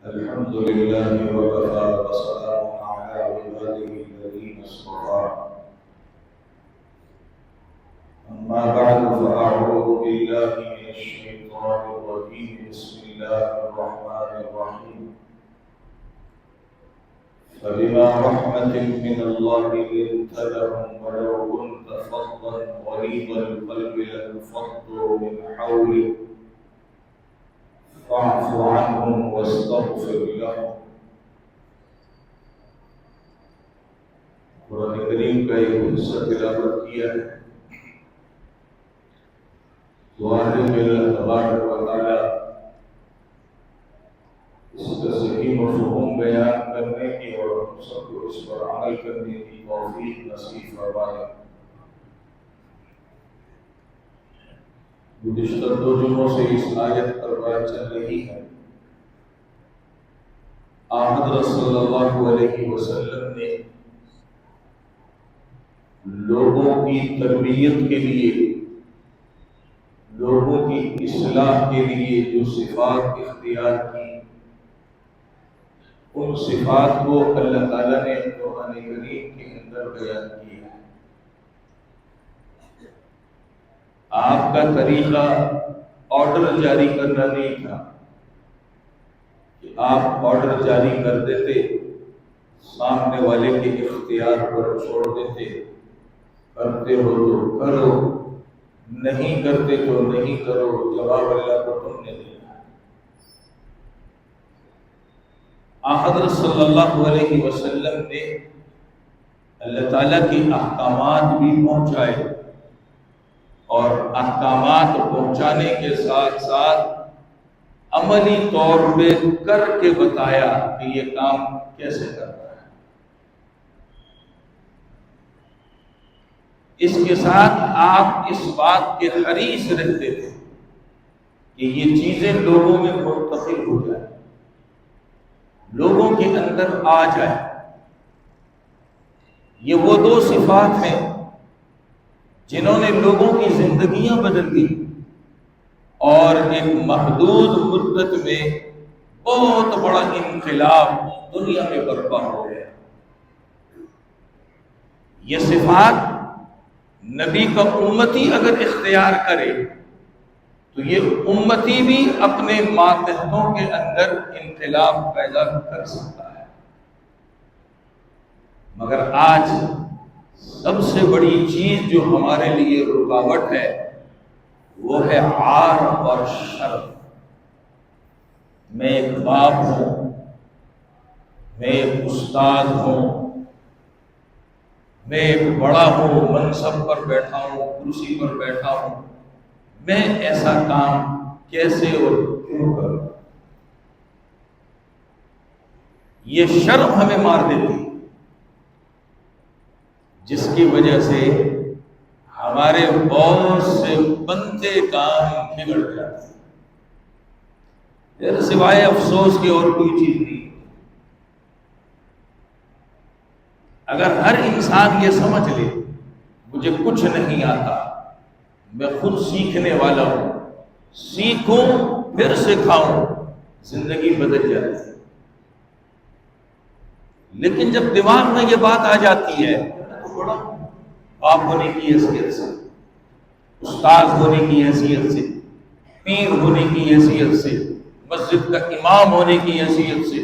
الحمد لله وكفى وسلام على عباده الذين اصطفى أما بعد فأعوذ بالله من الشيطان الرجيم بسم الله الرحمن الرحيم فبما رحمة من الله لنت لهم ولو كنت فظا غليظ القلب لانفضوا من حولك فاعف عنهم واستغفر لهم۔ قرآن کریم کا ایک حصہ تلاوت کیا ہے۔ دعا ہے کہ اللہ تبارک و تعالی اس کا صحیح مفہوم بیان کرنے کی اور ہم سب کو اس پر عمل کرنے کی توفیق نصیب فرمائے۔ گزشتہ 2 جمعوں سے اس آیت پر بات چل رہی ہے۔ حضرت صلی اللہ علیہ وسلم نے لوگوں کی تربیت کے لیے، لوگوں کی اصلاح کے لیے جو صفات اختیار کی، ان صفات کو اللہ تعالیٰ نے قرآن کریم کے اندر بیان کیا ہے۔ آپ کا طریقہ آرڈر جاری کرنا نہیں تھا کہ آپ آرڈر جاری کر دیتے، سامنے والے کے اختیار پر چھوڑ دیتے، کرتے ہو تو کرو، نہیں کرتے تو نہیں کرو، جواب اللہ کو تم نے دیا۔ حضرت صلی اللہ علیہ وسلم نے اللہ تعالیٰ کے احکامات بھی پہنچائے، اور احکامات پہنچانے کے ساتھ ساتھ عملی طور پہ کر کے بتایا کہ یہ کام کیسے کرنا ہے۔ اس کے ساتھ آپ اس بات کے حریص رہتے تھے کہ یہ چیزیں لوگوں میں منتقل ہو جائیں، لوگوں کے اندر آ جائے۔ یہ وہ 2 صفات ہیں جنہوں نے لوگوں کی زندگیاں بدل دی اور ایک محدود مدت میں بہت بڑا انقلاب دنیا میں برپا ہو گیا۔ یہ صفات نبی کا امتی اگر اختیار کرے تو یہ امتی بھی اپنے ماتحتوں کے اندر انقلاب پیدا کر سکتا ہے۔ مگر آج سب سے بڑی چیز جو ہمارے لیے رکاوٹ ہے وہ ہے عار اور شرم۔ میں ایک باپ ہوں، میں ایک استاد ہوں، میں ایک بڑا ہوں، منصب پر بیٹھا ہوں، کرسی پر بیٹھا ہوں، میں ایسا کام کیسے اور کیوں کروں؟ یہ شرم ہمیں مار دیتی، جس کی وجہ سے ہمارے بہت سے بنتے کام بگڑ جاتے ہیں۔ سوائے افسوس کی اور کوئی چیز نہیں۔ اگر ہر انسان یہ سمجھ لے مجھے کچھ نہیں آتا، میں خود سیکھنے والا ہوں، سیکھوں پھر سکھاؤں، زندگی بدل جاتی ہے۔ لیکن جب دماغ میں یہ بات آ جاتی ہے، بڑا باپ ہونے کی حیثیت سے، استاد ہونے کی حیثیت سے، پیر ہونے کی حیثیت سے، مسجد کا امام ہونے کی حیثیت سے،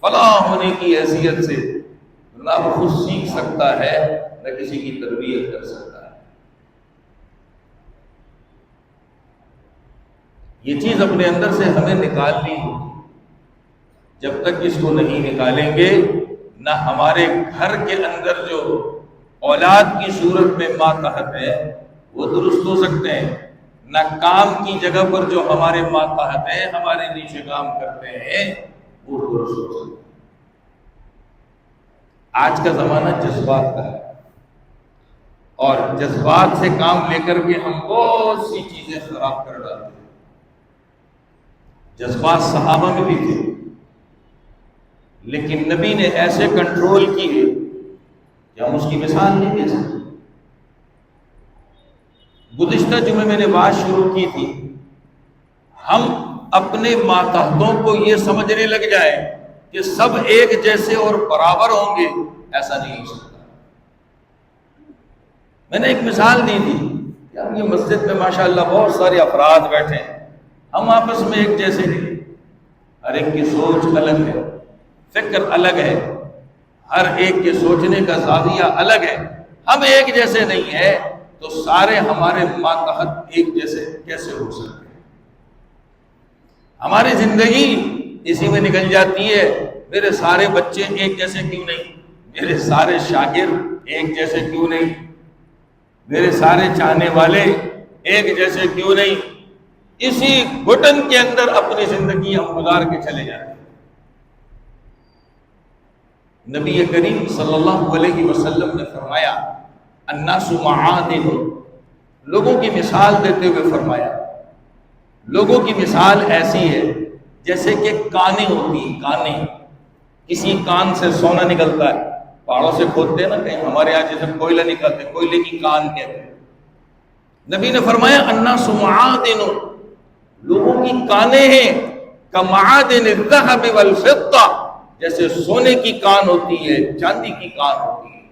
فلاں ہونے کی حیثیت سے، نہ وہ خود سیکھ سکتا ہے نہ کسی کی تربیت کر سکتا ہے۔ یہ چیز اپنے اندر سے ہمیں نکالنی ہوگی۔ جب تک اس کو نہیں نکالیں گے، نہ ہمارے گھر کے اندر جو اولاد کی صورت میں ماتحت ہے وہ درست ہو سکتے ہیں، نہ کام کی جگہ پر جو ہمارے ماتحت ہیں، ہمارے نیچے کام کرتے ہیں، وہ درست ہو سکتے ہیں۔ آج کا زمانہ جذبات کا ہے، اور جذبات سے کام لے کر کے ہم بہت سی چیزیں خراب کر ڈالتے ہیں۔ جذبات صحابہ میں بھی تھے، لیکن نبی نے ایسے کنٹرول کیے کہ ہم اس کی مثال نہیں دے سکتے۔ گزشتہ جمعے میں نے بات شروع کی تھی، ہم اپنے ماتحتوں کو یہ سمجھنے لگ جائے کہ سب ایک جیسے اور برابر ہوں گے، ایسا نہیں ہو سکتا۔ میں نے ایک مثال دی تھی کہ اب یہ مسجد میں ماشاءاللہ بہت سارے افراد بیٹھے ہیں، ہم آپس میں ایک جیسے نہیں، ہر ایک کی سوچ الگ ہے، فکر الگ ہے، ہر ایک کے سوچنے کا زاویہ الگ ہے، ہم ایک جیسے نہیں ہیں، تو سارے ہمارے ماتحت ایک جیسے کیسے ہو سکتے ہیں؟ ہماری زندگی اسی میں نکل جاتی ہے، میرے سارے بچے ایک جیسے کیوں نہیں، میرے سارے شاگرد ایک جیسے کیوں نہیں، میرے سارے چاہنے والے ایک جیسے کیوں نہیں، اسی گھٹن کے اندر اپنی زندگی ہم گزار کے چلے جاتے ہیں۔ نبی کریم صلی اللہ علیہ وسلم نے فرمایا الناس معادن، لوگوں کی مثال دیتے ہوئے فرمایا لوگوں کی مثال ایسی ہے جیسے کہ کانیں ہوتی ہیں، کانیں، کسی کان سے سونا نکلتا ہے، پہاڑوں سے کھودتے ہیں نا کہیں، ہمارے یہاں جیسے کوئلہ نکلتے، کوئلے کی کان کہتے ہیں۔ نبی نے فرمایا الناس معادن، لوگوں کی کانیں ہیں کمعادن الذهب والفضة، جیسے سونے کی کان ہوتی ہے، چاندی کی کان ہوتی ہے۔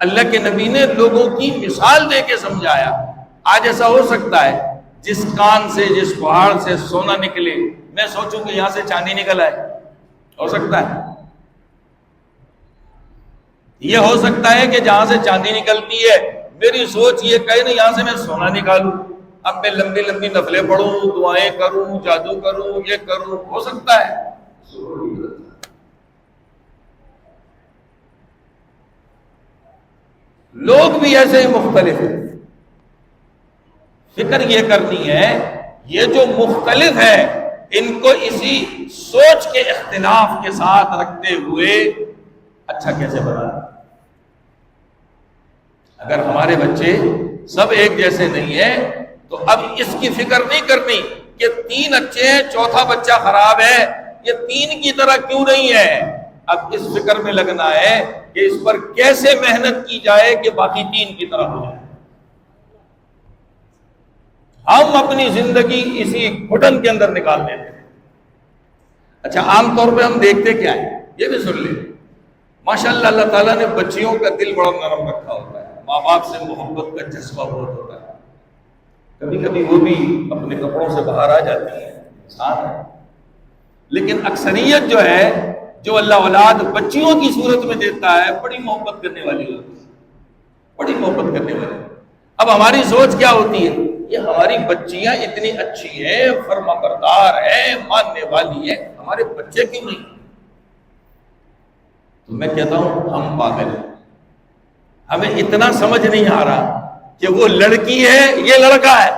اللہ کے نبی نے لوگوں کی مثال دے کے سمجھایا۔ آج ایسا ہو سکتا ہے جس کان سے، جس پہاڑ سے سونا نکلے، میں سوچوں کہ یہاں سے چاندی نکل آئے، ہو سکتا ہے؟ یہ ہو سکتا ہے کہ جہاں سے چاندی نکلتی ہے میری سوچ یہ کہے نا یہاں سے میں سونا نکالوں، اب میں لمبی لمبی نفلیں پڑھوں، دعائیں کروں، جادو کروں، یہ کروں، ہو سکتا ہے؟ لوگ بھی ایسے ہی مختلف ہیں۔ فکر یہ کرنی ہے یہ جو مختلف ہے ان کو اسی سوچ کے اختلاف کے ساتھ رکھتے ہوئے اچھا کیسے بنانا۔ اگر ہمارے بچے سب ایک جیسے نہیں ہیں تو اب اس کی فکر نہیں کرنی کہ 3 اچھے ہیں چوتھا بچہ خراب ہے، یہ 3 کی طرح کیوں نہیں ہے، اب اس فکر میں لگنا ہے کہ اس پر کیسے محنت کی جائے کہ باقی 3 کی طرح ہو جائے۔ ہم اپنی زندگی اسی گھٹن کے اندر نکال دیتے ہیں۔ اچھا، عام طور پہ ہم دیکھتے کیا ہے، یہ بھی سن لیں، ماشاءاللہ اللہ تعالیٰ نے بچیوں کا دل بڑا نرم رکھا ہوتا ہے، ماں باپ سے محبت کا جذبہ بہت ہوتا ہے، کبھی کبھی وہ بھی اپنے کپڑوں سے باہر آ جاتی ہے، انسان ہے، لیکن اکثریت جو ہے جو اللہ اولاد بچیوں کی صورت میں دیتا ہے بڑی محبت کرنے والی ہوتی ہے، بڑی محبت کرنے والی۔ اب ہماری سوچ کیا ہوتی ہے، یہ ہماری بچیاں اتنی اچھی ہیں، فرما بردار ہیں، ماننے والی ہیں، ہمارے بچے کیوں نہیں؟ تو میں کہتا ہوں ہم پاگل ہیں، ہمیں اتنا سمجھ نہیں آ رہا کہ وہ لڑکی ہے یہ لڑکا ہے۔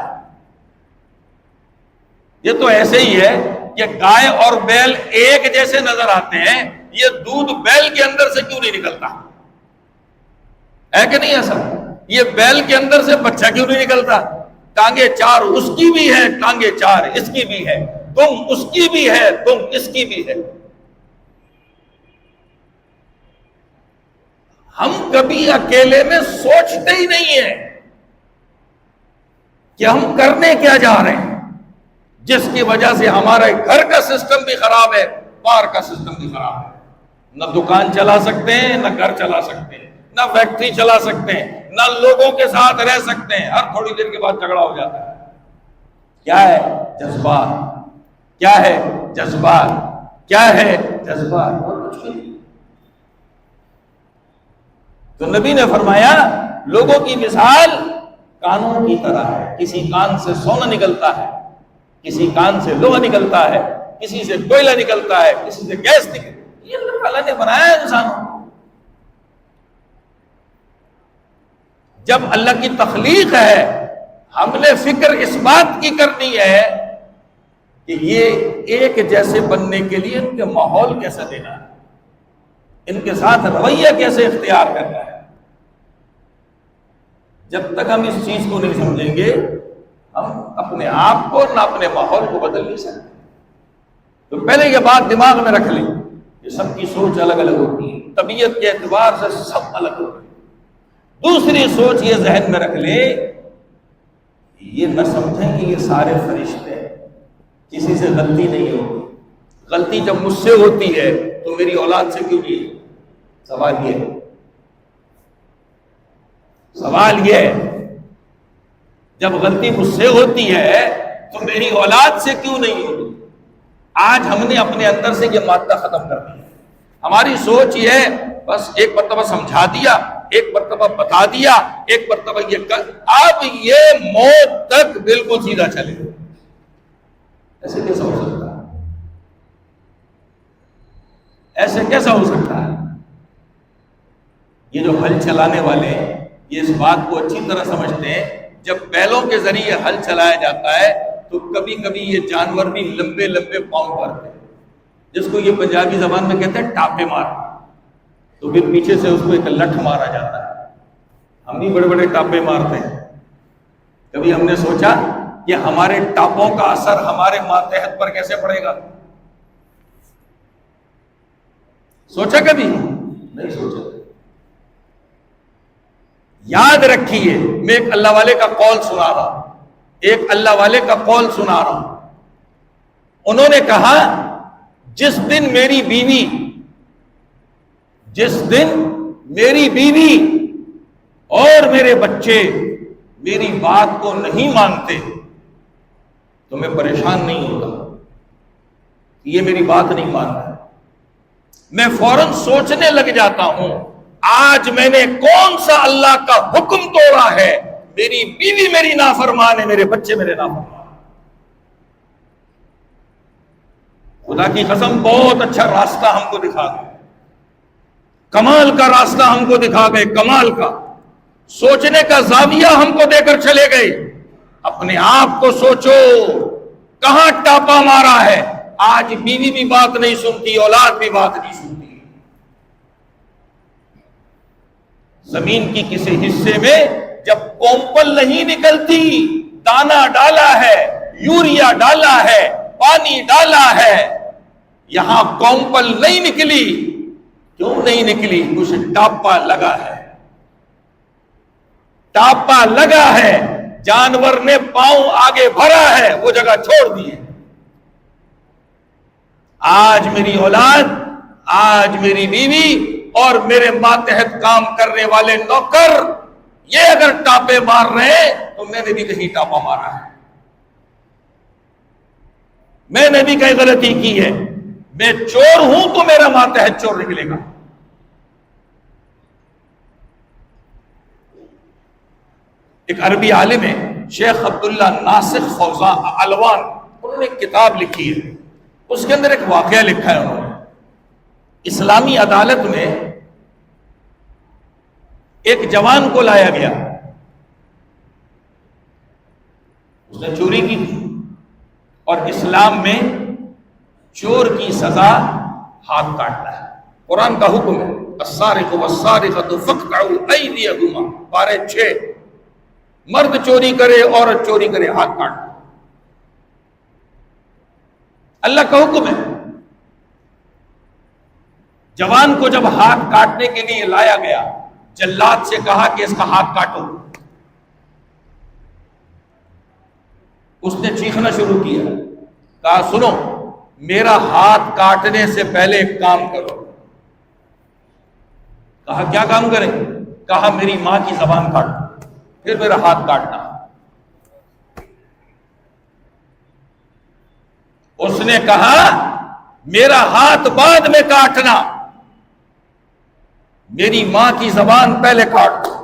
یہ تو ایسے ہی ہے کہ گائے اور بیل ایک جیسے نظر آتے ہیں، یہ دودھ بیل کے اندر سے کیوں نہیں نکلتا ہے کہ نہیں ایسا؟ یہ بیل کے اندر سے بچہ کیوں نہیں نکلتا؟ ٹانگیں 4 اس کی بھی ہے، ٹانگیں 4 اس کی بھی ہے، تم اس کی بھی ہے، تم اس کی بھی ہے۔ ہم کبھی اکیلے میں سوچتے ہی نہیں ہیں کہ ہم کرنے کیا جا رہے ہیں، جس کی وجہ سے ہمارے گھر کا سسٹم بھی خراب ہے، باہر کا سسٹم بھی خراب ہے۔ نہ دکان چلا سکتے ہیں، نہ گھر چلا سکتے ہیں، نہ فیکٹری چلا سکتے ہیں، نہ لوگوں کے ساتھ رہ سکتے ہیں، ہر تھوڑی دیر کے بعد جھگڑا ہو جاتا ہے۔ کیا ہے؟ جذبات۔ کیا ہے؟ جذبات۔ کیا ہے؟ جذبات، اور کچھ نہیں۔ تو نبی نے فرمایا لوگوں کی مثال کانوں کی طرح ہے، کسی کان سے سونا نکلتا ہے، کسی کان سے لوہا نکلتا ہے، کسی سے کوئلہ نکلتا ہے، کسی سے گیس نکلتا ہے۔ یہ اللہ تعالیٰ نے بنایا ہے انسانوں کو۔ جب اللہ کی تخلیق ہے ہم نے فکر اس بات کی کرنی ہے کہ یہ ایک جیسے بننے کے لیے ان کے ماحول کیسا دینا ہے، ان کے ساتھ رویہ کیسے اختیار کرنا ہے۔ جب تک ہم اس چیز کو نہیں سمجھیں گے ہم اپنے آپ کو نہ اپنے ماحول کو بدل نہیں سکتے۔ تو پہلے یہ بات دماغ میں رکھ لیں کہ سب کی سوچ الگ الگ ہوتی ہے، طبیعت کے اعتبار سے سب الگ ہوتے ہیں۔ دوسری سوچ یہ ذہن میں رکھ لیں یہ نہ سمجھیں کہ یہ سارے فرشتے ہیں، کسی سے غلطی نہیں ہوتی. غلطی جب مجھ سے ہوتی ہے تو میری اولاد سے کیوں نہیں؟ سوال یہ ہے، سوال یہ ہے، جب غلطی مجھ سے ہوتی ہے تو میری اولاد سے کیوں نہیں ہوتی؟ آج ہم نے اپنے اندر سے یہ مادہ ختم کر دی. ہماری سوچ یہ ہے بس ایک مرتبہ سمجھا دیا، ایک مرتبہ بتا دیا، ایک مرتبہ یہ کر، اب یہ موت تک بالکل سیدھا چلے. ایسے کیسا ہو سکتا ہے؟ ایسے کیسا ہو سکتا ہے؟ یہ جو ہل چلانے والے ہیں یہ اس بات کو اچھی طرح سمجھتے ہیں، جب بیلوں کے ذریعے ہل چلایا جاتا ہے تو کبھی کبھی یہ جانور بھی لمبے لمبے پاؤں کرتے ہیں، جس کو یہ پنجابی زبان میں کہتے ہیں ٹاپے مار. تو پھر پیچھے سے اس کو ایک لٹھ مارا جاتا ہے. ہم بھی بڑے بڑے ٹاپے مارتے ہیں. کبھی ہم نے سوچا کہ ہمارے ٹاپوں کا اثر ہمارے ماتحت پر کیسے پڑے گا؟ سوچا کبھی؟ نہیں سوچا. یاد رکھیے، میں ایک اللہ والے کا قول سنا رہا ہوں، ایک اللہ والے کا قول سنا رہا ہوں. انہوں نے کہا جس دن میری بیوی اور میرے بچے میری بات کو نہیں مانتے تو میں پریشان نہیں ہوتا. یہ میری بات نہیں مان رہا، میں فوراً سوچنے لگ جاتا ہوں آج میں نے کون سا اللہ کا حکم توڑا ہے. میری بیوی میری نافرمان ہے، میرے بچے میرے نافرمان. خدا کی قسم بہت اچھا راستہ ہم کو دکھا گئے، کمال کا راستہ ہم کو دکھا گئے، کمال کا سوچنے کا زاویہ ہم کو دے کر چلے گئے. اپنے آپ کو سوچو کہاں ٹاپا مارا ہے. آج بیوی بھی بات نہیں سنتی، اولاد بھی بات نہیں سنتی. زمین کی کسی حصے میں جب کومپل نہیں نکلتی، دانا ڈالا ہے، یوریا ڈالا ہے، پانی ڈالا ہے، یہاں کومپل نہیں نکلی. کیوں نہیں نکلی؟ کچھ ٹاپا لگا ہے. ٹاپا لگا ہے، جانور نے پاؤں آگے بھرا ہے، وہ جگہ چھوڑ دی ہے. آج میری اولاد، آج میری بیوی اور میرے ماتحت کام کرنے والے نوکر یہ اگر ٹاپے مار رہے ہیں تو میں نے بھی کہیں ٹاپا مارا ہے، میں نے بھی کہیں غلطی کی ہے. میں چور ہوں تو میرا ماتحت چور نکلے گا. ایک عربی عالم ہے شیخ عبداللہ ناسخ فوزان علوان، انہوں نے ایک کتاب لکھی ہے، اس کے اندر ایک واقعہ لکھا ہے. انہوں نے اسلامی عدالت میں ایک جوان کو لایا گیا، اس نے چوری کی تھی، اور اسلام میں چور کی سزا ہاتھ کاٹنا ہے. قرآن کا حکم ہے السارق والسارقۃ فاقطعوا ایدیہما، پارے 6، مرد چوری کرے عورت چوری کرے ہاتھ کاٹ. اللہ کا حکم ہے. جوان کو جب ہاتھ کاٹنے کے لیے لایا گیا، جلاد سے کہا کہ اس کا ہاتھ کاٹو. اس نے چیخنا شروع کیا، کہا سنو میرا ہاتھ کاٹنے سے پہلے ایک کام کرو. کہا کیا کام کریں؟ کہا میری ماں کی زبان کاٹو، پھر میرا ہاتھ کاٹنا. اس نے کہا میرا ہاتھ بعد میں کاٹنا، میری ماں کی زبان پہلے کاٹ دو.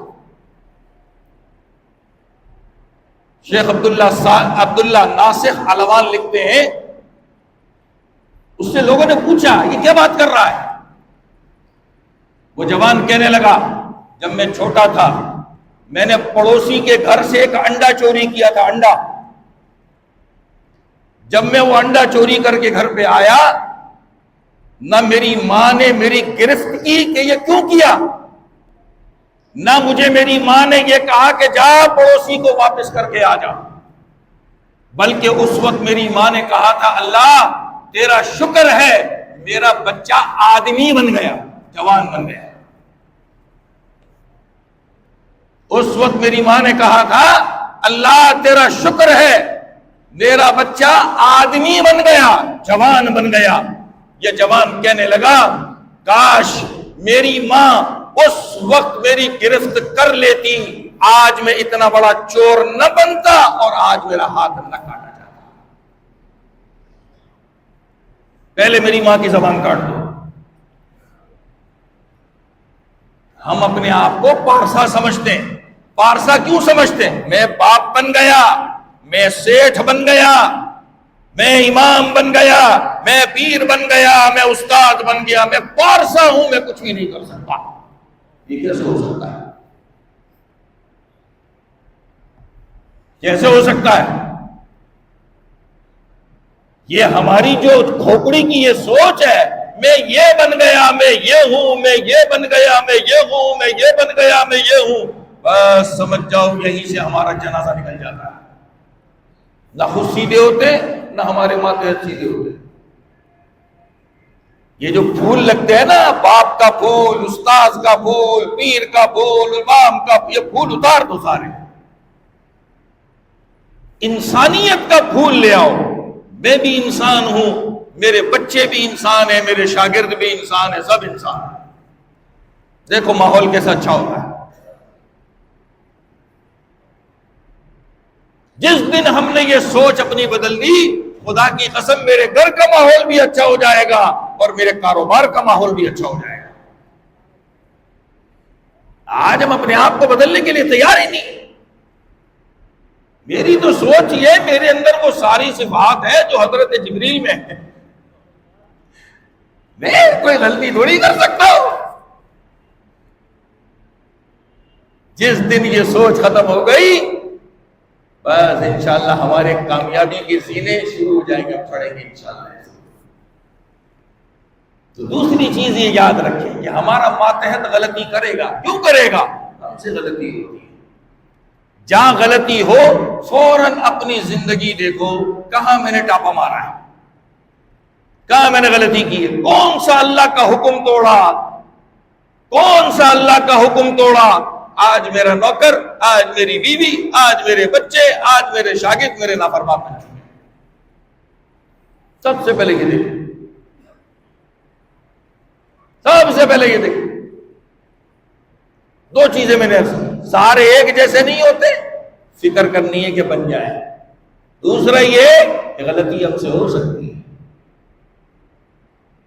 شیخ عبداللہ ناسخ علوان لکھتے ہیں، اس سے لوگوں نے پوچھا یہ کیا بات کر رہا ہے؟ وہ جوان کہنے لگا جب میں چھوٹا تھا میں نے پڑوسی کے گھر سے ایک انڈا چوری کیا تھا. انڈا، جب میں وہ انڈا چوری کر کے گھر پہ آیا، نہ میری ماں نے میری گرفت کی کہ یہ کیوں کیا، نہ مجھے میری ماں نے یہ کہا کہ جا پڑوسی کو واپس کر کے آ جا، بلکہ اس وقت میری ماں نے کہا تھا اللہ تیرا شکر ہے میرا بچہ آدمی بن گیا، جوان بن گیا. اس وقت میری ماں نے کہا تھا اللہ تیرا شکر ہے میرا بچہ آدمی بن گیا، جوان بن گیا۔ یہ جوان کہنے لگا کاش میری ماں اس وقت میری گرفت کر لیتی، آج میں اتنا بڑا چور نہ بنتا اور آج میرا ہاتھ نہ کاٹا جاتا۔ پہلے میری ماں کی زبان کاٹ دو۔ ہم اپنے آپ کو پارسا سمجھتے ہیں۔ پارسا کیوں سمجھتے ہیں؟ میں باپ بن گیا، میں سیٹھ بن گیا، میں امام بن گیا، میں پیر بن گیا، میں استاد بن گیا، میں پارسا ہوں، میں کچھ بھی نہیں کر سکتا۔ یہ کیسے ہو سکتا ہے؟ کیسے ہو سکتا ہے؟ یہ ہماری جو کھوپڑی کی یہ سوچ ہے، میں یہ بن گیا، میں یہ ہوں، میں یہ بن گیا، میں یہ ہوں، میں یہ بن گیا، میں یہ ہوں، بس سمجھ جاؤ یہیں سے ہمارا جنازہ نکل جاتا ہے۔ نہ خود سیدھے ہوتے نہ ہمارے ماتحت سیدھے ہوتے۔ یہ جو پھول لگتے ہیں نا، باپ کا پھول، استاذ کا پھول، پیر کا پھول، امام کا، یہ پھول اتار دو سارے، انسانیت کا پھول لے آؤ۔ میں بھی انسان ہوں، میرے بچے بھی انسان ہیں، میرے شاگرد بھی انسان ہیں، سب انسان ہیں۔ دیکھو ماحول کیسا اچھا ہوتا ہے۔ جس دن ہم نے یہ سوچ اپنی بدل دی، خدا کی قسم میرے گھر کا ماحول بھی اچھا ہو جائے گا اور میرے کاروبار کا ماحول بھی اچھا ہو جائے گا۔ آج ہم اپنے آپ کو بدلنے کے لیے تیار ہی نہیں۔ میری تو سوچ یہ، میرے اندر وہ ساری صفات ہے جو حضرت جبریل میں ہے، میں کوئی غلطی تھوڑی کر سکتا ہوں۔ جس دن یہ سوچ ختم ہو گئی، بس انشاءاللہ ہمارے کامیابی کے زینے شروع ہو جائیں گے، ہم چڑھیں گے انشاءاللہ۔ تو دوسری چیز یہ یاد رکھیں کہ ہمارا ماتحت غلطی کرے گا، کیوں کرے گا؟ ہم سے غلطی ہوتی ہے۔ جہاں غلطی ہو فوراً اپنی زندگی دیکھو، کہاں میں نے ٹاپا مارا ہے، کہاں میں نے غلطی کی ہے، کون سا اللہ کا حکم توڑا، کون سا اللہ کا حکم توڑا۔ آج میرا نوکر، آج میری بیوی، آج میرے بچے، آج میرے شاگرد میرے نافرمان بن چکے ہیں۔ سب سے پہلے یہ دیکھیں، سب سے پہلے یہ دیکھیں۔ دو چیزیں میں نے سارے ایک جیسے نہیں ہوتے، فکر کرنی ہے کہ بن جائے۔ دوسرا یہ کہ غلطی ہم سے ہو سکتی ہے۔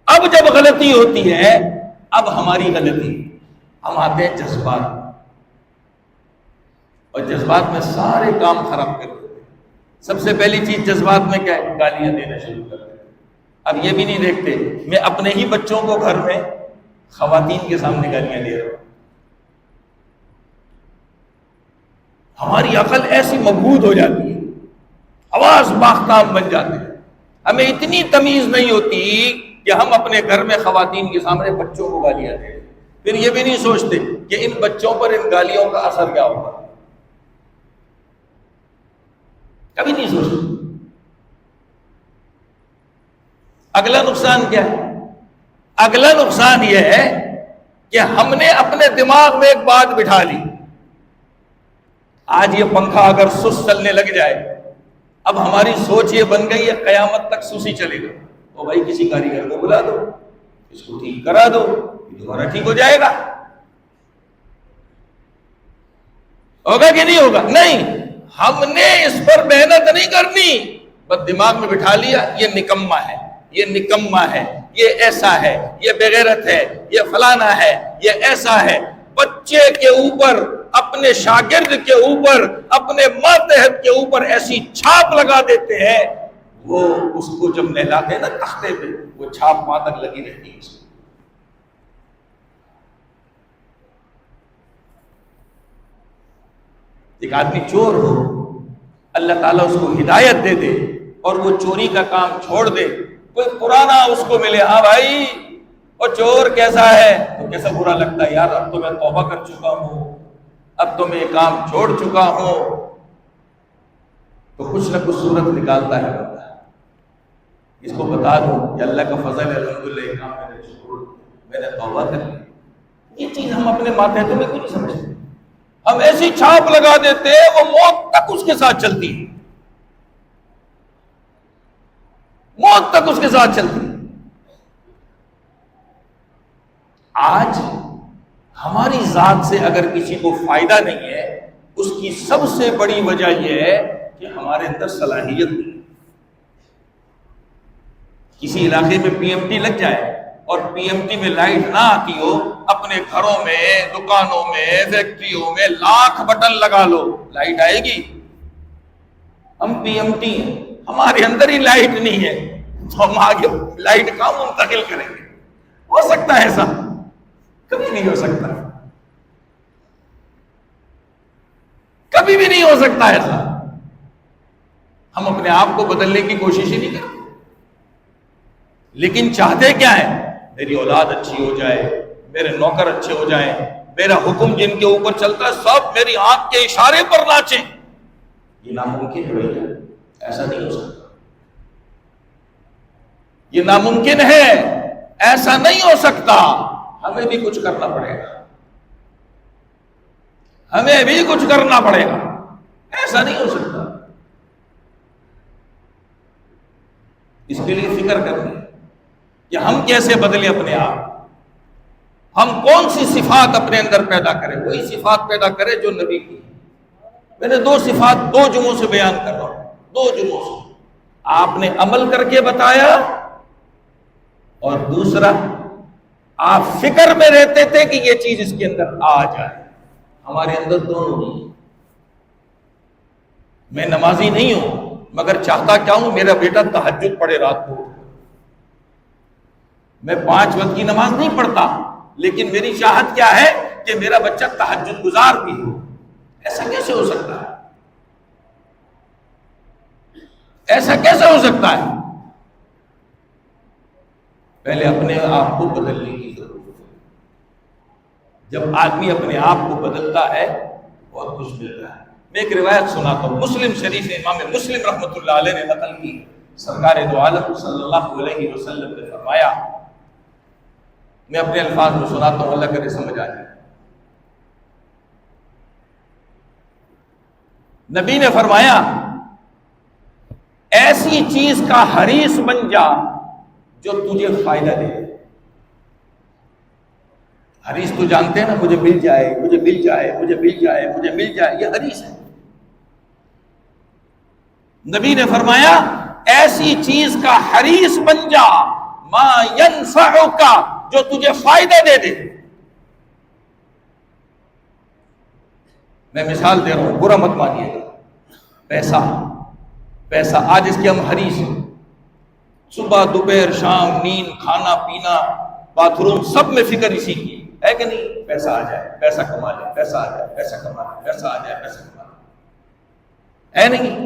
اب جب غلطی ہوتی ہے، اب ہماری غلطی، ہم آتے ہیں جذبات، اور جذبات میں سارے کام خراب کر دیتے ہیں۔ سب سے پہلی چیز جذبات میں کیا ہے؟ گالیاں دینا شروع کر دیتے ہیں۔ اب یہ بھی نہیں دیکھتے، میں اپنے ہی بچوں کو گھر میں خواتین کے سامنے گالیاں دے رہا ہوں۔ ہماری عقل ایسی مبہوت ہو جاتی ہے، حواس باختاب بن جاتے ہیں، ہمیں اتنی تمیز نہیں ہوتی کہ ہم اپنے گھر میں خواتین کے سامنے بچوں کو گالیاں دیں۔ پھر یہ بھی نہیں سوچتے کہ ان بچوں پر ان گالیوں کا اثر کیا ہوگا، کبھی نہیں سوچتے۔ اگلا نقصان کیا ہے؟ اگلا نقصان یہ ہے کہ ہم نے اپنے دماغ میں ایک بات بٹھا لی، آج یہ پنکھا اگر سست چلنے لگ جائے، اب ہماری سوچ یہ بن گئی ہے قیامت تک سوسی چلے گا، تو بھائی کسی کاریگر کو بلا دو، اس کو ٹھیک کرا دو، یہ دوبارہ ٹھیک ہو جائے گا۔ ہوگا کہ نہیں ہوگا؟ نہیں، ہم نے اس پر محنت نہیں کرنی، بس دماغ میں بٹھا لیا یہ نکما ہے، یہ نکما ہے، یہ ایسا ہے، یہ بغیرت ہے، یہ فلانا ہے، یہ ایسا ہے۔ بچے کے اوپر، اپنے شاگرد کے اوپر، اپنے ماتحت کے اوپر ایسی چھاپ لگا دیتے ہیں، وہ اس کو جب نہلاتے ہیں نا تختے پہ، وہ چھاپ وہاں تک لگی رہتی ہے۔ ایک آدمی چور ہو، اللہ تعالیٰ اس کو ہدایت دے دے اور وہ چوری کا کام چھوڑ دے، کوئی پرانا اس کو ملے، ہاں بھائی اور چور کیسا ہے، تو کیسا برا لگتا ہے، یار اب تو میں توبہ کر چکا ہوں، اب تو میں یہ کام چھوڑ چکا ہوں، تو کچھ نہ کچھ صورت نکالتا ہے بندہ۔ اس کو بتا دوں کہ اللہ کا فضل ہے، الحمدللہ یہ کام میں نے چھوڑ، میں نے توبہ کر لی۔ یہ چیز ہم اپنے ماتحتوں میں کیوں نہیں سمجھتے؟ ہم ایسی چھاپ لگا دیتے وہ موت تک اس کے ساتھ چلتی ہے، موت تک اس کے ساتھ چلتی ہے۔ آج ہماری ذات سے اگر کسی کو فائدہ نہیں ہے، اس کی سب سے بڑی وجہ یہ ہے کہ ہمارے اندر صلاحیت نہیں ہے۔ کسی علاقے میں پی ایم ٹی لگ جائے اور پی ایم ٹی میں لائٹ نہ آتی ہو، اپنے گھروں میں، دکانوں میں، فیکٹریوں میں لاکھ بٹن لگا لو، لائٹ آئے گی؟ ہم پی ایم ٹی ہیں، ہمارے اندر ہی لائٹ نہیں ہے تو ہم آگے لائٹ کا منتقل کریں گے؟ ہو سکتا ہے ایسا؟ کبھی نہیں ہو سکتا، کبھی بھی نہیں ہو سکتا ایسا۔ ہم اپنے آپ کو بدلنے کی کوشش ہی نہیں کرتے، لیکن چاہتے کیا ہے؟ میری اولاد اچھی ہو جائے، میرے نوکر اچھے ہو جائیں، میرا حکم جن کے اوپر چلتا ہے سب میری آنکھ کے اشارے پر ناچیں۔ یہ ناممکن ہے بھیا، ایسا نہیں ہو سکتا، یہ ناممکن ہے، ایسا نہیں ہو سکتا۔ ہمیں بھی کچھ کرنا پڑے گا، ہمیں بھی کچھ کرنا پڑے گا، ایسا نہیں ہو سکتا۔ اس کے لیے فکر کرنی ہے کہ ہم کیسے بدلیں اپنے آپ، ہم کون سی صفات اپنے اندر پیدا کریں، وہی صفات پیدا کریں جو نبی کی۔ میں نے دو صفات 2 جمعوں سے بیان کر رہا ہوں، 2 جمعوں سے۔ آپ نے عمل کر کے بتایا، اور دوسرا آپ فکر میں رہتے تھے کہ یہ چیز اس کے اندر آ جائے۔ ہمارے اندر دونوں نہیں۔ میں نمازی نہیں ہوں، مگر چاہتا کیا ہوں؟ میرا بیٹا تہجد پڑھے رات کو۔ میں 5 وقت کی نماز نہیں پڑھتا، لیکن میری چاہت کیا ہے کہ میرا بچہ تہجد گزار بھی ہو۔ ایسا کیسے ہو سکتا ہے؟ ایسا کیسے ہو سکتا ہے؟ پہلے اپنے آپ کو بدلنے کی ضرورت ہے۔ جب آدمی اپنے آپ کو بدلتا ہے بہت کچھ ملتا ہے۔ میں ایک روایت سناتا ہوں، مسلم شریف امام مسلم رحمۃ اللہ علیہ نے نقل کی۔ سرکار دو عالم صلی اللہ علیہ وسلم نے فرمایا، میں اپنے الفاظ میں سناتا ہوں، اللہ کرے سمجھ آ جائے۔ نبی نے فرمایا، ایسی چیز کا حریص بن جا جو تجھے فائدہ دے۔ حریص تو جانتے ہیں نا، مجھے مل جائے، مجھے مل جائے، مجھے مل جائے، مجھے مل جائے، یہ حریص ہے۔ نبی نے فرمایا، ایسی چیز کا حریص بن جا ما ینفعک، جو تجھے فائدہ دے دے۔ میں مثال دے رہا ہوں، برا مت مانیے گا۔ پیسہ آج اس کے ہم حریص ہیں، صبح دوپہر شام، نیند، کھانا پینا، باتھ روم، سب میں فکر اسی کی ہے کہ نہیں؟ پیسہ آ جائے، پیسہ کما لے، پیسہ آ جائے، پیسہ کما لے، پیسہ آ جائے، پیسہ کما لے، ہے نہیں؟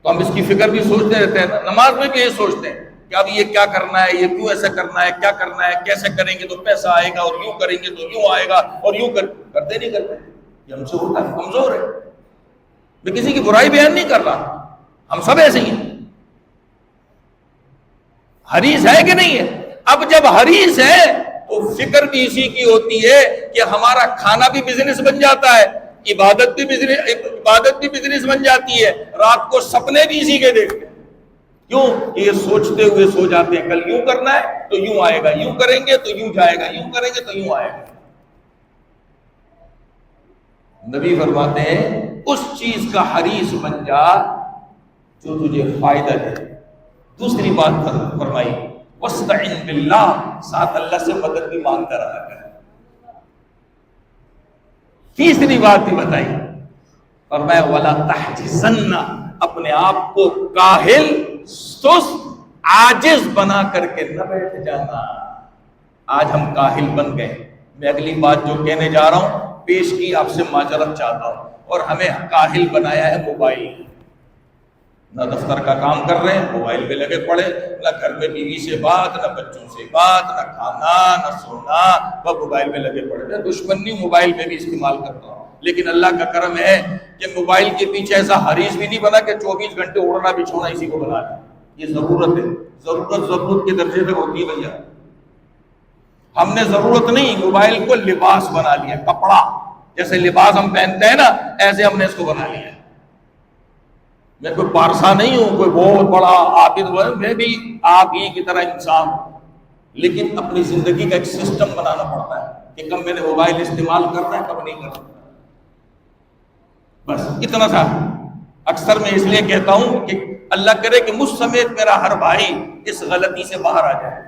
تو ہم اس کی فکر بھی سوچتے رہتے ہیں نا۔ نماز میں بھی یہ سوچتے ہیں کہ اب یہ کیا کرنا ہے، یہ کیوں ایسا کرنا ہے، کیا کرنا ہے، کیسے کریں گے تو پیسہ آئے گا، اور یوں کریں گے تو یوں آئے گا، اور یوں کرتے نہیں کرتے۔ یہ ہم سے ہوتا ہے، کمزور ہے۔ میں کسی کی برائی بیان نہیں کر رہا، ہم سب ایسے ہی ہیں۔ حریص ہے کہ نہیں ہے؟ اب جب حریص ہے تو فکر بھی اسی کی ہوتی ہے کہ ہمارا کھانا بھی بزنس بن جاتا ہے، عبادت بھی بزنس بن جاتی ہے، رات کو سپنے بھی اسی کے دیکھتے ہیں۔ کیوں؟ یہ سوچتے ہوئے سو جاتے ہیں، کل یوں کرنا ہے تو یوں آئے گا، یوں کریں گے تو یوں جائے گا، یوں کریں گے تو یوں آئے گا۔ نبی فرماتے ہیں، اس چیز کا حریص بن جا جو تجھے فائدہ دے۔ دوسری بات فرمائی، وَاسْتَعِنْ بِاللَّهِ، ساتھ اللہ سے مدد بھی مانگتا رہا کر۔ تیسری بات بھی بتائی، فرمایا وَلَا تَحْجِزَنَّ، اپنے آپ کو کاہل، سست، عاجز بنا کر کے نہ بیٹھ جانا۔ آج ہم کاہل بن گئے۔ میں اگلی بات جو کہنے جا رہا ہوں پیش کی آپ سے معذرت چاہتا ہوں، اور ہمیں کاہل بنایا ہے موبائل۔ نہ دفتر کا کام کر رہے ہیں، موبائل پہ لگے پڑے، نہ گھر میں بیوی سے بات، نہ بچوں سے بات، نہ کھانا، نہ سونا، وہ موبائل پہ لگے پڑے۔ میں دشمنی موبائل پہ بھی استعمال کرتا ہوں، لیکن اللہ کا کرم ہے کہ موبائل کے پیچھے ایسا حریص بھی نہیں بنا کہ 24 گھنٹے اڑنا بچھونا اسی کو بنا لیں۔ یہ ضرورت ہے، ضرورت کے درجے تک ہوتی ہے بھیا۔ ہم نے ضرورت نہیں، موبائل کو لباس بنا لیا، کپڑا۔ جیسے لباس ہم پہنتے ہیں نا ایسے ہم نے اس کو بنا لیا ہے۔ میں کوئی پارسا نہیں ہوں، کوئی بہت بڑا عابد، میں بھی آپ ہی کی طرح انسان ہوں، لیکن اپنی زندگی کا ایک سسٹم بنانا پڑتا ہے کہ کب میں نے موبائل استعمال کرنا ہے، کب نہیں کرنا، بس اتنا سا۔ اکثر میں اس لیے کہتا ہوں کہ اللہ کرے کہ مجھ سمیت میرا ہر بھائی اس غلطی سے باہر آ جائے،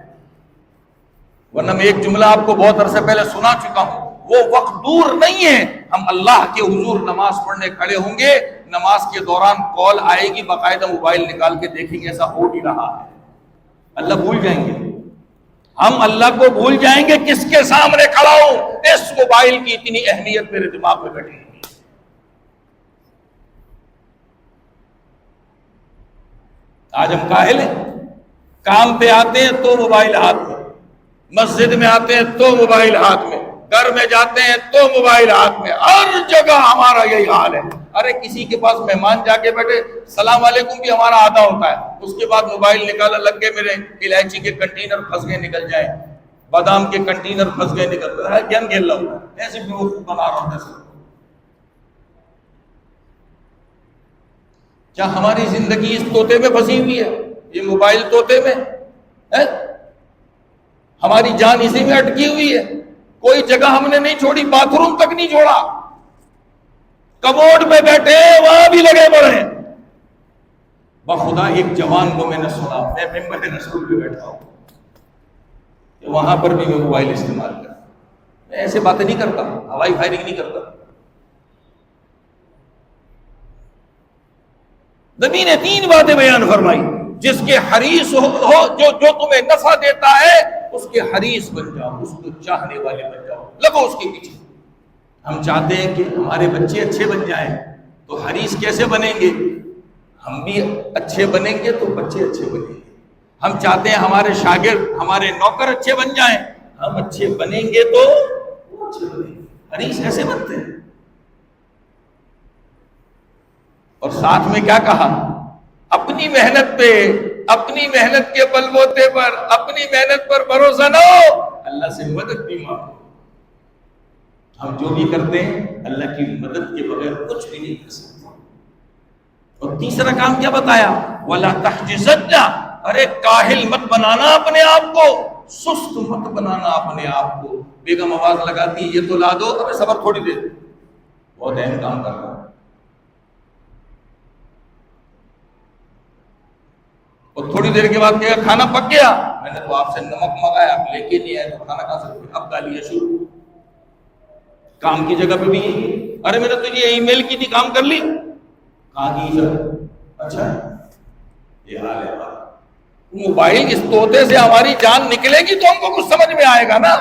ورنہ میں ایک جملہ آپ کو بہت عرصے پہلے سنا چکا ہوں، وہ وقت دور نہیں ہے ہم اللہ کے حضور نماز پڑھنے کھڑے ہوں گے، نماز کے دوران کال آئے گی، باقاعدہ موبائل نکال کے دیکھیں گے ایسا ہو نہیں رہا ہے، اللہ بھول جائیں گے، ہم اللہ کو بھول جائیں گے، کس کے سامنے کھڑا ہوں، اس موبائل کی اتنی اہمیت میرے دماغ میں بیٹھی ہے۔ آج ہم کاہل ہیں، کام پہ آتے ہیں تو موبائل ہاتھ میں، مسجد میں آتے ہیں تو موبائل ہاتھ میں، گھر میں جاتے ہیں تو موبائل ہاتھ میں، ہر جگہ ہمارا یہی حال ہے۔ ارے کسی کے پاس مہمان جا کے بیٹھے سلام علیکم بھی ہمارا آدھا ہوتا ہے، اس کے بعد موبائل نکالا، لگ گئے میرے الائچی کے کنٹینر پھنس گئے نکل جائیں، بادام کے کنٹینر پھنس گئے نکل جائے، گیم کھیل رہا ہوں، ایسے بیوقوف بنا رہا ہوں۔ کیا ہماری زندگی اس طوطے میں پھنسی ہوئی ہے، یہ موبائل طوطے میں ہے؟ ہماری جان اسی میں اٹکی ہوئی ہے، کوئی جگہ ہم نے نہیں چھوڑی، باتھ روم تک نہیں چھوڑا، کموڈ پہ بیٹھے وہاں بھی لگے پڑے ہیں۔ بخدا ایک جوان کو میں نے سنا، میں ممبر رسول پہ بیٹھا ہوں، وہاں پر بھی میں موبائل استعمال کرتا، میں ایسے باتیں نہیں کرتا، ہوائی فائرنگ نہیں کرتا۔ نبی نے 3 باتیں بیان فرمائی، جس کے حریص ہو، جو تمہیں نفع دیتا ہے اس کے حریص بن جاؤ، اس کو چاہنے والے بن جاؤ، لگو اس کے پیچھے۔ ہم چاہتے ہیں کہ ہمارے بچے اچھے بن جائیں، تو حریص کیسے بنیں گے؟ ہم بھی اچھے بنیں گے تو بچے اچھے بنیں گے۔ ہم چاہتے ہیں ہمارے شاگرد، ہمارے نوکر اچھے بن جائیں، ہم اچھے بنیں گے تو اچھے بنیں گے۔ حریص ایسے بنتے ہیں۔ اور ساتھ میں کیا کہا؟ اپنی محنت پہ، اپنی محنت کے بل بوتے پر، اپنی محنت پر بھروسہ نہ ہو، اللہ سے مدد بھی مانگو۔ ہم جو بھی کرتے ہیں اللہ کی مدد کے بغیر کچھ بھی نہیں کر سکتے۔ اور تیسرا کام کیا بتایا؟ وَلَا تَحْجِزَنَّ، ارے کاہل مت بنانا اپنے آپ کو، سست مت بنانا اپنے آپ کو۔ بیگم آواز لگاتی یہ تو لا دو، ابے صبر تھوڑی دیر، بہت اہم کام کر رہا ہے۔ اور تھوڑی دیر کے بعد کہا کھانا پک گیا، میں نے تو آپ سے نمک منگایا، آپ لے کے نہیں آئے تو کھانا کہاں سے؟ اب گالیاں شروع۔ کام کی جگہ پہ بھی ارے میں نے تجھے ای میل کی تھی، کام کر لی؟ کہاں کی سر؟ اچھا یہ حال ہے بات۔ موبائل اس طوطے سے ہماری جان نکلے گی تو ہم کو کچھ سمجھ میں آئے گا نا،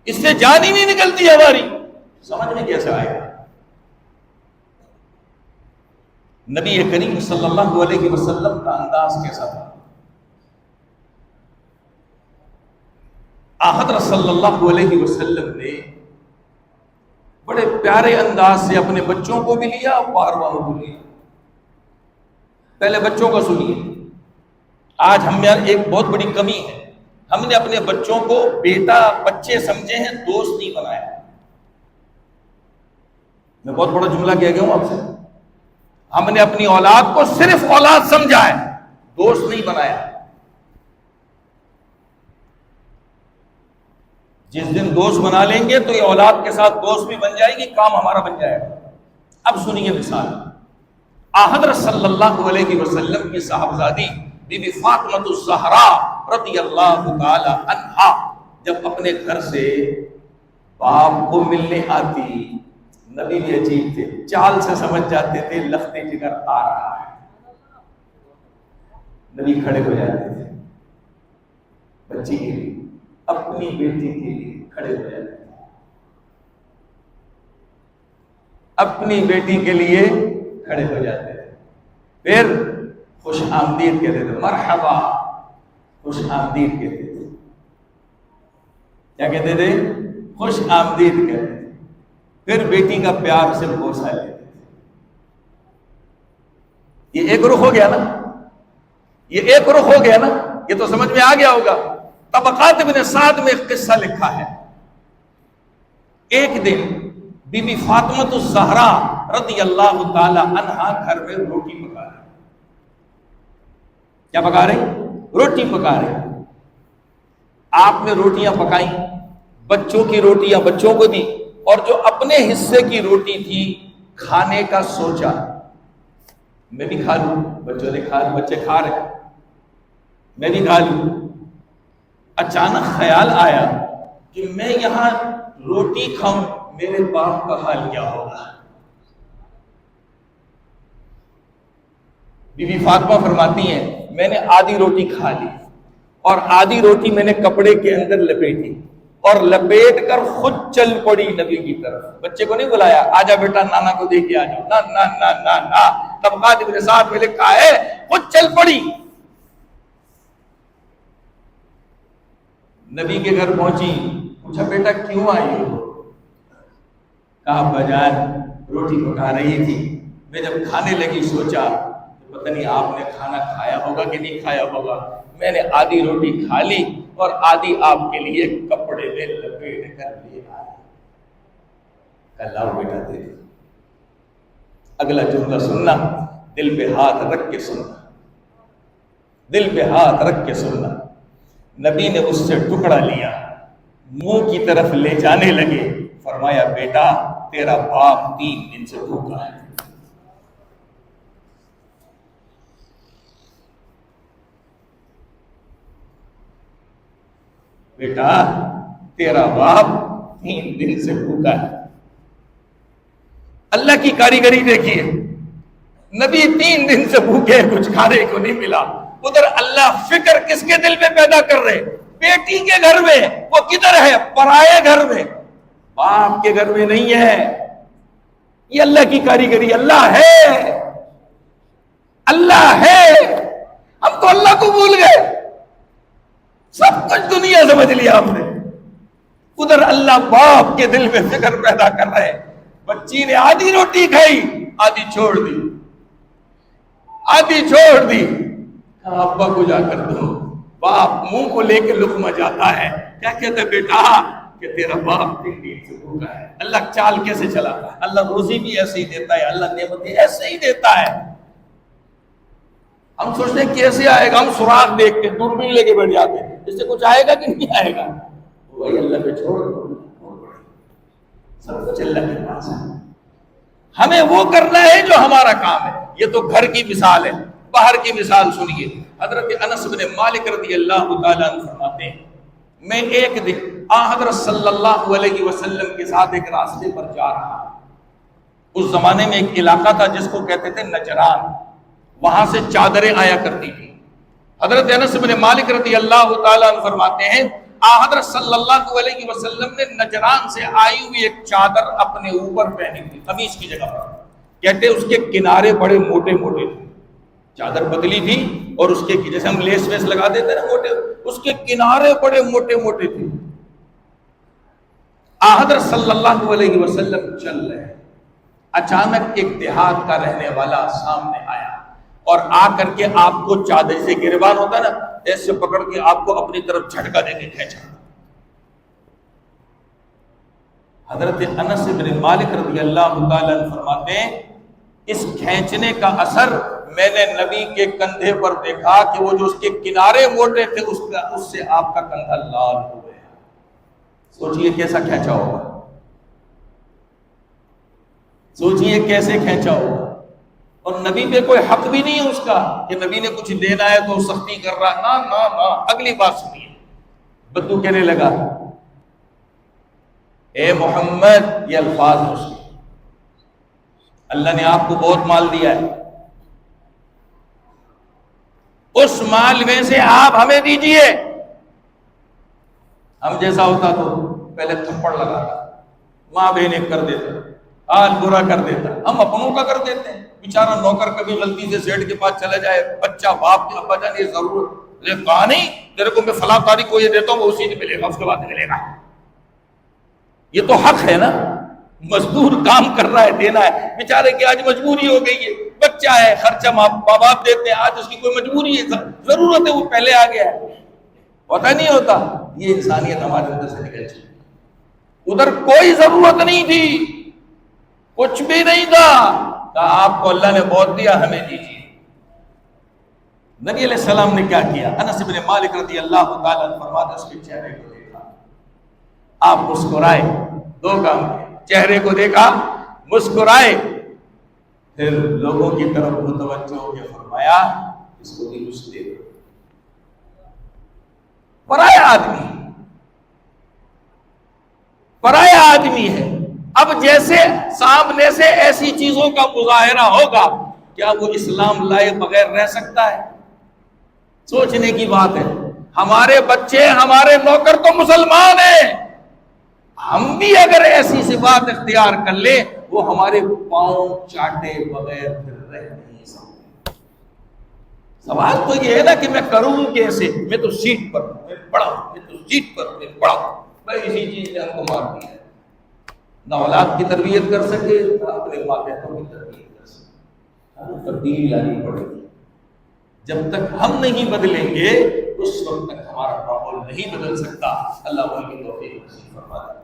اس سے جان ہی نہیں نکلتی ہماری، سمجھ میں کیسے آئے گا؟ نبی کریم صلی اللہ علیہ وسلم کا انداز کیسا تھا؟ حضرت صلی اللہ علیہ وسلم نے بڑے پیارے انداز سے اپنے بچوں کو بھی لیا اور باہر والوں کو لیا۔ پہلے بچوں کو سنیے۔ آج ہم میں ایک بہت بڑی کمی ہے، ہم نے اپنے بچوں کو بیٹا بچے سمجھے ہیں، دوست نہیں بنایا۔ میں بہت بڑا جملہ کہہ گیا ہوں آپ سے، ہم نے اپنی اولاد کو صرف اولاد سمجھا ہے، دوست نہیں بنایا۔ جس دن دوست بنا لیں گے تو یہ اولاد کے ساتھ دوست بھی بن جائے گی، کام ہمارا بن جائے گا۔ اب سنیے مثال، حضرت صلی اللہ علیہ وسلم کی صاحبزادی بی بی فاطمہ الزہرا رضی اللہ تعالی عنہا جب اپنے گھر سے باپ کو ملنے آتی، نبی بھی عجیب تھے، چال سے سمجھ جاتے تھے لخت جگر آ رہا ہے، نبی کھڑے ہو جاتے تھے بچی کے لیے، اپنی بیٹی کے لیے کھڑے ہو جاتے تھے، اپنی بیٹی کے لیے کھڑے ہو جاتے تھے، پھر خوش آمدید کہتے تھے، مرحبا، خوش آمدید کہتے تھے۔ کیا کہتے تھے؟ خوش آمدید کہتے تھے۔ پھر بیٹی کا پیار سے بوسہ لیتے تھے۔ یہ ایک رخ ہو گیا نا، یہ ایک رخ ہو گیا نا، یہ تو سمجھ میں آ گیا ہوگا۔ طبقات ابن سعد میں ایک قصہ لکھا ہے، ایک دن بی بی فاطمہ الزہرا رضی اللہ تعالی عنہا گھر میں روٹی پکا رہی. کیا پکا رہی؟ روٹی پکا رہی. آپ نے روٹیاں پکائیں، بچوں کی روٹیاں بچوں کو دی، اور جو اپنے حصے کی روٹی تھی کھانے کا سوچا میں بھی کھا لوں. بچوں نے کھا لوں، بچے کھا رہے میں بھی کھا لوں. اچانک خیال آیا کہ میں یہاں روٹی کھاؤں، میرے باپ کا حال کیا ہوگا. بی بی فاطمہ فرماتی ہیں میں نے آدھی روٹی کھا لی اور آدھی روٹی میں نے کپڑے کے اندر لپیٹی اور لپیٹ کر خود چل پڑی نبی کی طرف. بچے کو نہیں بلایا آجا بیٹا نانا کو دے کے آ جاؤ، نہ نہ نہ نہ نہ. طبقات ابن سعد میں لکھا ہے خود چل پڑی. نبی کے گھر پہنچی، پوچھا بیٹا کیوں آئی ہو؟ کہا ابا جان روٹی پکا رہی تھی، میں جب کھانے لگی سوچا پتہ نہیں آپ نے کھانا کھایا ہوگا کہ نہیں کھایا ہوگا، میں نے آدھی روٹی کھا لی اور آدھی آپ کے لیے کپڑے میں لپیٹ کر لے آیا. اللہ بیٹا دے. اگلا جملہ سننا، دل پہ ہاتھ رکھ کے سننا، دل پہ ہاتھ رکھ کے سننا. نبی نے اس سے ٹکڑا لیا، منہ کی طرف لے جانے لگے، فرمایا بیٹا تیرا باپ 3 دن سے بھوکا ہے. بیٹا تیرا باپ 3 دن سے بھوکا ہے. اللہ کی کاریگری دیکھیے، نبی 3 دن سے بھوکے، کچھ کھانے کو نہیں ملا. ادھر اللہ فکر کس کے دل میں پیدا کر رہے؟ بیٹی کے گھر میں. وہ کدھر ہے؟ پرائے گھر میں، باپ کے گھر میں نہیں ہے. یہ اللہ کی کاریگری. اللہ ہے، اللہ ہے. ہم تو اللہ کو بھول گئے، سب کچھ دنیا سمجھ لیا ہم نے. ادھر اللہ باپ کے دل میں فکر پیدا کر رہے. بچی نے آدھی روٹی کھائی، آدھی چھوڑ دی، آدھی چھوڑ دی. ابا کو جا کر دو. باپ منہ کو لے کے لقمہ جاتا ہے، کیا کہتا ہے بیٹا کہ تیرا باپ 3 دن سے بھوکا ہے. اللہ چال کیسے چلاتا ہے؟ اللہ روزی بھی ایسے ہی دیتا ہے، اللہ نعمتیں ایسے ہی دیتا ہے. ہم سوچتے ہیں کیسے آئے گا، ہم سراغ دیکھتے دوربین لے کے بیٹھ جاتے ہیں اس سے کچھ آئے گا کہ نہیں آئے گا. وہی اللہ پہ چھوڑ دو، سب کچھ اللہ کے پاس ہے. ہمیں وہ کرنا ہے جو ہمارا کام ہے. یہ تو گھر کی مثال ہے. باہر کی مثال سنیے. حضرت انس بن مالک رضی اللہ تعالیٰ عنہ فرماتے ہیں میں ایک دن حضرت صلی اللہ علیہ وسلم کے ساتھ ایک راستے پر جا رہا. اس زمانے میں ایک علاقہ تھا جس کو کہتے تھے نجران، وہاں سے چادریں آیا کرتی تھی. حضرت انس بن مالک رضی اللہ تعالیٰ عنہ فرماتے ہیں حضرت صلی اللہ علیہ وسلم نے نجران سے آئی ہوئی ایک چادر اپنے اوپر پہنی تھی، قمیص کی جگہ پر. کہتے اس کے کنارے بڑے موٹے موٹے تھے. چادر پتلی تھی اور اس کے جیسے ہم لیس ویس لگا دیتے نا موٹے، اس کے کنارے بڑے موٹے موٹے تھے. حضرت صلی اللہ علیہ وسلم چل رہے، اچانک ایک دیہات کا رہنے والا سامنے آیا اور آ کر کے آپ کو چادر سے گریبان ہوتا ہے نا ایسے پکڑ کے آپ کو اپنی طرف جھٹکا دے کے کھینچا. حضرت انس بن مالک رضی اللہ تعالیٰ عنہ فرماتے ہیں اس کھینچنے کا اثر میں نے نبی کے کندھے پر دیکھا کہ وہ جو اس کے کنارے موٹے تھے اس سے آپ کا کندھا لال ہو گیا. سوچئے کیسا کھینچا ہوگا، سوچئے کیسے کھینچا ہوگا. اور نبی پہ کوئی حق بھی نہیں ہے اس کا کہ نبی نے کچھ دینا ہے تو سختی کر رہا. نہ نہ نہ. اگلی بات سنیے. بدو کہنے لگا اے محمد، یہ الفاظ ہیں اس کے، اللہ نے آپ کو بہت مال دیا ہے، اس مال میں سے آپ ہمیں دیجئے. ہم جیسا ہوتا تو پہلے تھپڑ لگاتا، ماں بہنیں کر دیتا، حال برا کر دیتا. ہم اپنوں کا کر دیتے ہیں. بیچارہ نوکر کبھی غلطی سے سیٹ کے پاس چلا جائے، بچہ باپ کے ابا جان یہ ضرورت کہا نہیں تیرے کو میں فلاں تاریخ کو یہ دیتا ہوں وہ اسی سے ملے گا، اس کے بعد ملے گا. یہ تو حق ہے نا. مزدور کام کر رہا ہے، دینا ہے. بیچارے کی آج مجبوری ہو گئی ہے، بچہ ہے، خرچہ ماں باپ دیتے ہیں، آج اس کی کوئی مجبوری ہے، ضرورت ہے، وہ پہلے آ گیا ہے، پتہ نہیں ہوتا. یہ انسانیت ہمارے اندر سے نکل چکی. ادھر کوئی ضرورت نہیں تھی، کچھ بھی نہیں تھا، کہا آپ کو اللہ نے بہت دیا، ہمیں دیجیے۔ نبی علیہ السلام نے کیا کیا؟ انس بن مالک رضی اللہ تعالیٰ عنہ فرماتے اس کے چہرے کو دیکھا، آپ مسکرائے، دو کام، چہرے کو دیکھا، مسکرائے، پھر لوگوں کی طرف متوجہ ہو کے فرمایا اس کو بھی کچھ دے دو۔ پرایا آدمی ہے، اب جیسے سامنے سے ایسی چیزوں کا مظاہرہ ہوگا، کیا وہ اسلام لائے بغیر رہ سکتا ہے؟ سوچنے کی بات ہے۔ ہمارے بچے، ہمارے نوکر تو مسلمان ہیں، ہم بھی اگر ایسی صفات اختیار کر لیں، وہ ہمارے پاؤں چاٹے بغیر پھر رہ نہیں سکتے۔ سوال تو یہ ہے نا کہ میں کروں کیسے؟ میں تو سیٹ پر ہوں، میں پڑا ہوں، میں تو سیٹ پر ہوں، میں پڑا ہوں، میں اسی چیز نے ہم کو مار دیا ہے۔ نہ اولاد کی تربیت کر سکے، نہ اپنے ماتحتوں کی تربیت کر سکے۔ ہمیں تبدیلی لانی پڑے گی۔ جب تک ہم نہیں بدلیں گے اس وقت تک ہمارا ماحول نہیں بدل سکتا۔ اللہ ان کی توفیق نصیب فرمائے۔